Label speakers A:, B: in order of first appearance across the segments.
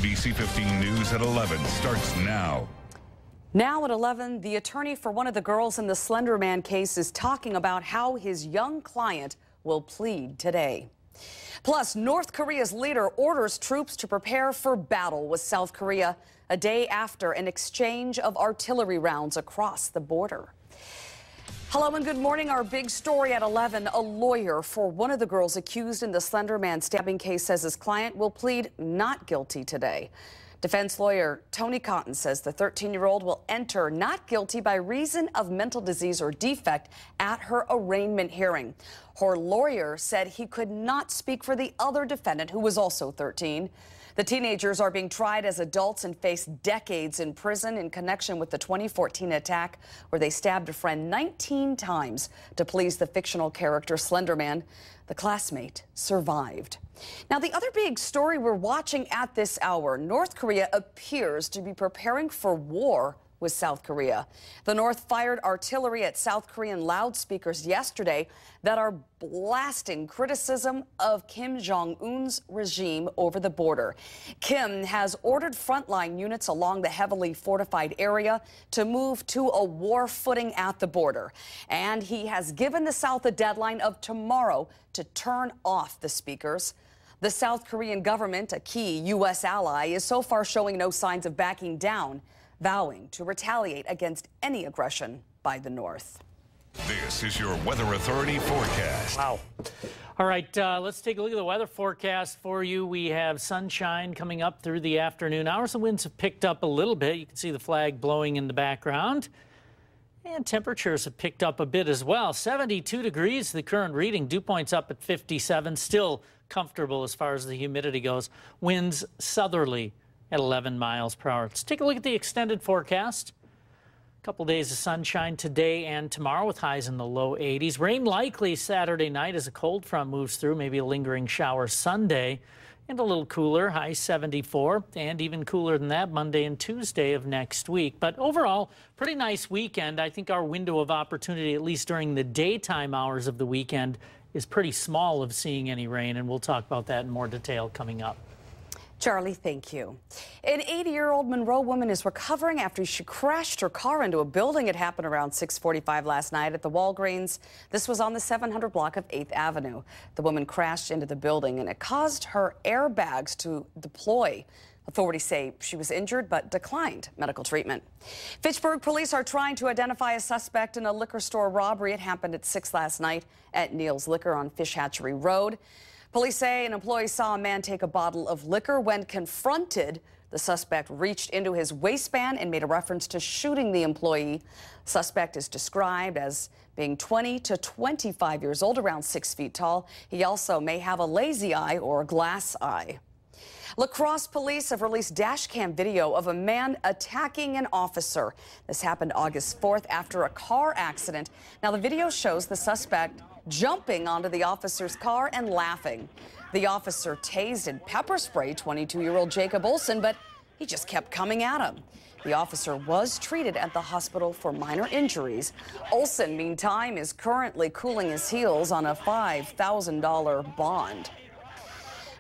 A: NBC 15 News at 11 starts now.
B: Now at 11, the attorney for one of the girls in the Slender Man case is talking about how his young client will plead today. Plus, North Korea's leader orders troops to prepare for battle with South Korea a day after an exchange of artillery rounds across the border. Hello and good morning. Our big story at 11. A lawyer for one of the girls accused in the Slender Man stabbing case says his client will plead not guilty today. Defense lawyer Tony Cotton says the 13-year-old will enter not guilty by reason of mental disease or defect at her arraignment hearing. Her lawyer said he could not speak for the other defendant, who was also 13. The teenagers are being tried as adults and face decades in prison in connection with the 2014 attack where they stabbed a friend 19 times to please the fictional character Slender Man. The classmate survived. Now, the other big story we're watching at this hour, North Korea appears to be preparing for war with South Korea. The North fired artillery at South Korean loudspeakers yesterday that are blasting criticism of Kim Jong-un's regime over the border. Kim has ordered frontline units along the heavily fortified area to move to a war footing at the border. And he has given the South a deadline of tomorrow to turn off the speakers. The South Korean government, a key U.S. ally, is so far showing no signs of backing down, vowing to retaliate against any aggression by the North.
A: This is your Weather Authority forecast.
C: Wow. All right, let's take a look at the weather forecast for you. We have sunshine coming up through the afternoon hours. The winds have picked up a little bit. You can see the flag blowing in the background. And temperatures have picked up a bit as well. 72 degrees, the current reading. Dew point's up at 57. Still comfortable as far as the humidity goes. Winds southerly at 11 miles per hour. Let's take a look at the extended forecast. A couple days of sunshine today and tomorrow with highs in the low 80s. Rain likely Saturday night as a cold front moves through, maybe a lingering shower Sunday. And a little cooler, high 74, and even cooler than that Monday and Tuesday of next week. But overall, pretty nice weekend. I think our window of opportunity, at least during the daytime hours of the weekend, is pretty small of seeing any rain, and we'll talk about that in more detail coming up.
B: Charlie, thank you. An 80-year-old Monroe woman is recovering after she crashed her car into a building. It happened around 6:45 last night at the Walgreens. This was on the 700 block of 8th Avenue. The woman crashed into the building, and it caused her airbags to deploy. Authorities say she was injured but declined medical treatment. Fitchburg police are trying to identify a suspect in a liquor store robbery. It happened at 6 last night at Neil's Liquor on Fish Hatchery Road. Police say an employee saw a man take a bottle of liquor. When confronted, the suspect reached into his waistband and made a reference to shooting the employee. Suspect is described as being 20 to 25 years old, around 6 feet tall. He also may have a lazy eye or a glass eye. La Crosse police have released dash cam video of a man attacking an officer. This happened August 4th after a car accident. Now, the video shows the suspect jumping onto the officer's car and laughing. The officer tased and pepper sprayed 22-year-old Jacob Olson, but he just kept coming at him. The officer was treated at the hospital for minor injuries. Olson, meantime, is currently cooling his heels on a $5,000 bond.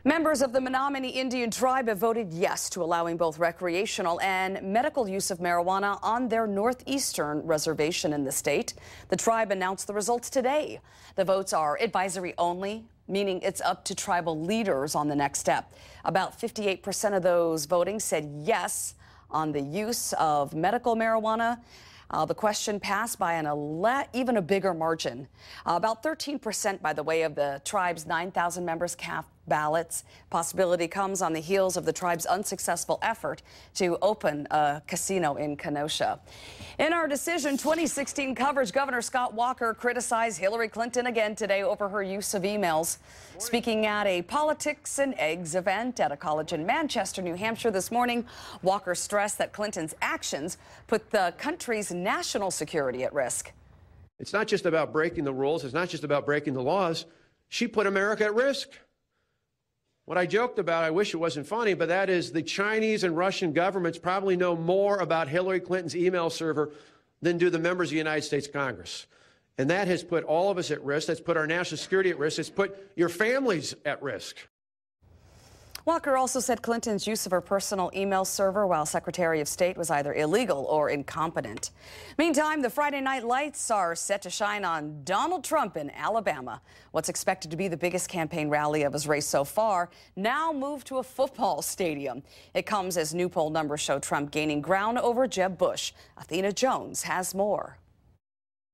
B: Members of the Menominee Indian tribe have voted yes to allowing both recreational and medical use of marijuana on their northeastern reservation in the state. The tribe announced the results today. The votes are advisory only, meaning it's up to tribal leaders on the next step. About 58% of those voting said yes on the use of medical marijuana. The question passed by even a bigger margin. About 13%, by the way, of the tribe's 9,000 members cast ballots. Possibility comes on the heels of the tribe's unsuccessful effort to open a casino in Kenosha. In our Decision 2016 coverage, Governor Scott Walker criticized Hillary Clinton again today over her use of emails. Speaking at a Politics and Eggs event at a college in Manchester, New Hampshire this morning, Walker stressed that Clinton's actions put the country's national security at risk.
D: It's not just about breaking the rules. It's not just about breaking the laws. She put America at risk. What I joked about, I wish it wasn't funny, but that is the Chinese and Russian governments probably know more about Hillary Clinton's email server than do the members of the United States Congress. And that has put all of us at risk. That's put our national security at risk. It's put your families at risk.
B: Walker also said Clinton's use of her personal email server while Secretary of State was either illegal or incompetent. Meantime, the Friday night lights are set to shine on Donald Trump in Alabama. What's expected to be the biggest campaign rally of his race so far now moved to a football stadium. It comes as new poll numbers show Trump gaining ground over Jeb Bush. Athena Jones has more.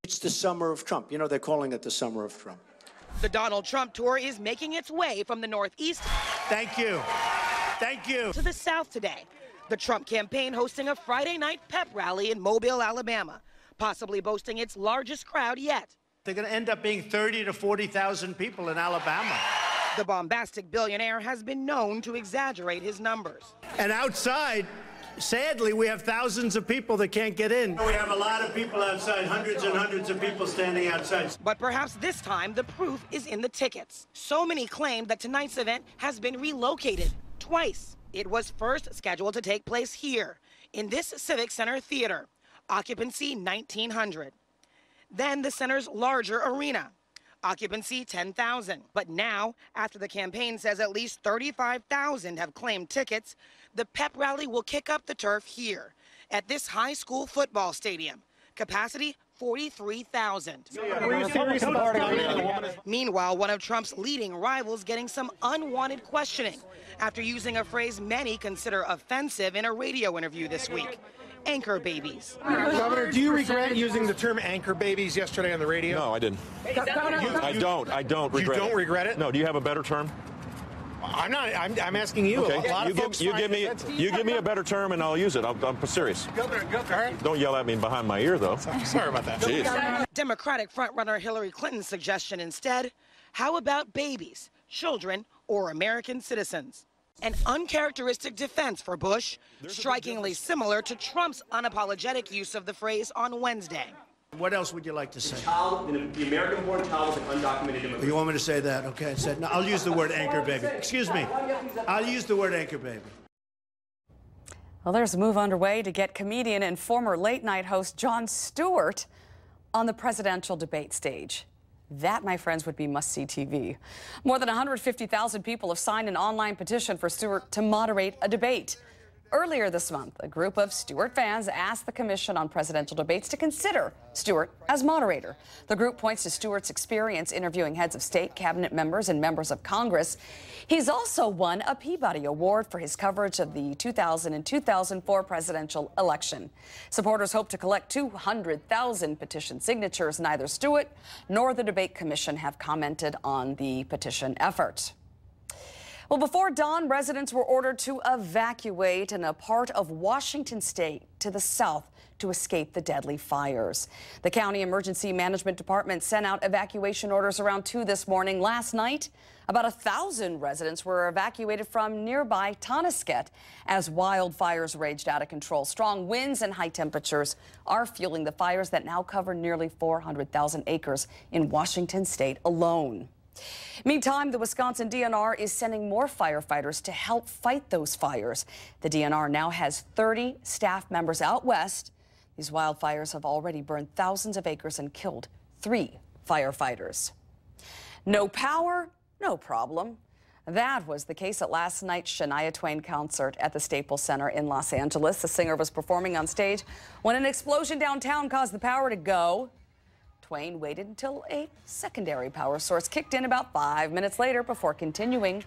E: It's the summer of Trump. You know, they're calling it the summer of Trump.
F: The Donald Trump tour is making its way from the Northeast.
E: Thank you. Thank you.
F: To the South today. The Trump campaign hosting a Friday night pep rally in Mobile, Alabama, possibly boasting its largest crowd yet.
E: They're going to end up being 30 to 40,000 people in Alabama.
F: The bombastic billionaire has been known to exaggerate his numbers.
E: And outside, sadly, we have thousands of people that can't get in. We have a lot of people outside, hundreds and hundreds of people standing outside.
F: But perhaps this time the proof is in the tickets. So many claim that tonight's event has been relocated twice. It was first scheduled to take place here, in this Civic Center theater, occupancy 1,900. Then the center's larger arena, occupancy 10,000. But now, after the campaign says at least 35,000 have claimed tickets, the pep rally will kick up the turf here at this high school football stadium. Capacity 43,000. Meanwhile, one of Trump's leading rivals getting some unwanted questioning after using a phrase many consider offensive in a radio interview this week. Anchor babies.
G: Governor, do you regret using the term anchor babies yesterday on the radio?
H: No, I didn't. I don't regret it.
G: You don't regret it?
H: No, do you have a better term?
G: I'm not. I'm asking you.
H: Okay.
G: A lot of folks
H: you give me a better term and I'll use it. I'm serious.
G: Governor. All right.
H: Don't yell at me behind my ear, though.
G: Sorry about that.
H: Jeez.
F: Democratic frontrunner Hillary Clinton's suggestion instead, how about babies, children, or American citizens? An uncharacteristic defense for Bush, strikingly similar to Trump's unapologetic use of the phrase on Wednesday.
E: What else would you like to say?
I: The American-born child is an undocumented immigrant.
E: You want me to say that? Okay. No, I'll use the word anchor baby. Excuse me. I'll use the word anchor baby.
B: Well, there's a move underway to get comedian and former late-night host Jon Stewart on the presidential debate stage. That, my friends, would be must-see TV. More than 150,000 people have signed an online petition for Stewart to moderate a debate. Earlier this month, a group of Stewart fans asked the Commission on Presidential Debates to consider Stewart as moderator. The group points to Stewart's experience interviewing heads of state, cabinet members, and members of Congress. He's also won a Peabody Award for his coverage of the 2000 and 2004 presidential election. Supporters hope to collect 200,000 petition signatures. Neither Stewart nor the Debate Commission have commented on the petition effort. Well, before dawn, residents were ordered to evacuate in a part of Washington state to the south to escape the deadly fires. The County Emergency Management Department sent out evacuation orders around 2 this morning. Last night, about 1,000 residents were evacuated from nearby Tonasket as wildfires raged out of control. Strong winds and high temperatures are fueling the fires that now cover nearly 400,000 acres in Washington state alone. Meantime, the Wisconsin DNR is sending more firefighters to help fight those fires. The DNR now has 30 staff members out west. These wildfires have already burned thousands of acres and killed 3 firefighters. No power, no problem. That was the case at last night's Shania Twain concert at the Staples Center in Los Angeles. The singer was performing on stage when an explosion downtown caused the power to go. Twain waited until a secondary power source kicked in about 5 minutes later before continuing.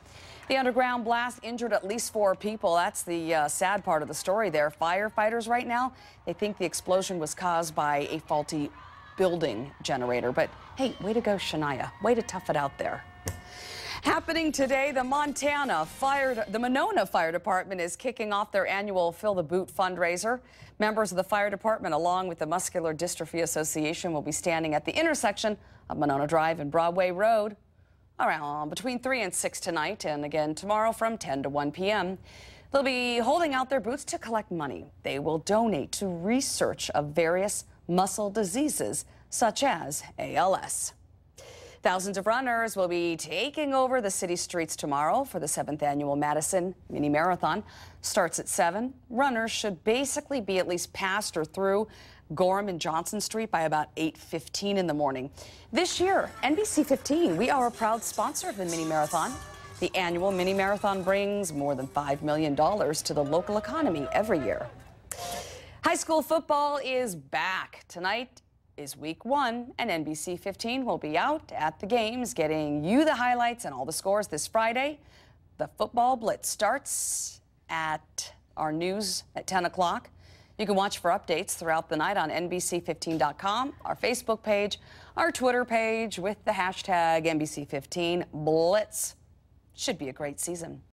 B: The underground blast injured at least 4 people. That's the sad part of the story there. Firefighters right now, they think the explosion was caused by a faulty building generator. But hey, way to go, Shania. Way to tough it out there. Happening today, the Monona Fire Department is kicking off their annual Fill the Boot fundraiser. Members of the fire department, along with the Muscular Dystrophy Association, will be standing at the intersection of Monona Drive and Broadway Road around between 3 and 6 tonight, and again tomorrow from 10 to 1 p.m. They'll be holding out their boots to collect money. They will donate to research of various muscle diseases such as ALS. Thousands of runners will be taking over the city streets tomorrow for the 7th annual Madison Mini Marathon. Starts at 7. Runners should basically be at least past or through Gorham and Johnson Street by about 8:15 in the morning. This year, NBC 15, we are a proud sponsor of the Mini Marathon. The annual mini marathon brings more than $5 million to the local economy every year. High school football is back. Tonight is week 1, and NBC 15 will be out at the games, getting you the highlights and all the scores this Friday. The Football Blitz starts at our news at 10 o'clock. You can watch for updates throughout the night on NBC15.com, our Facebook page, our Twitter page with the hashtag NBC15 Blitz. Should be a great season.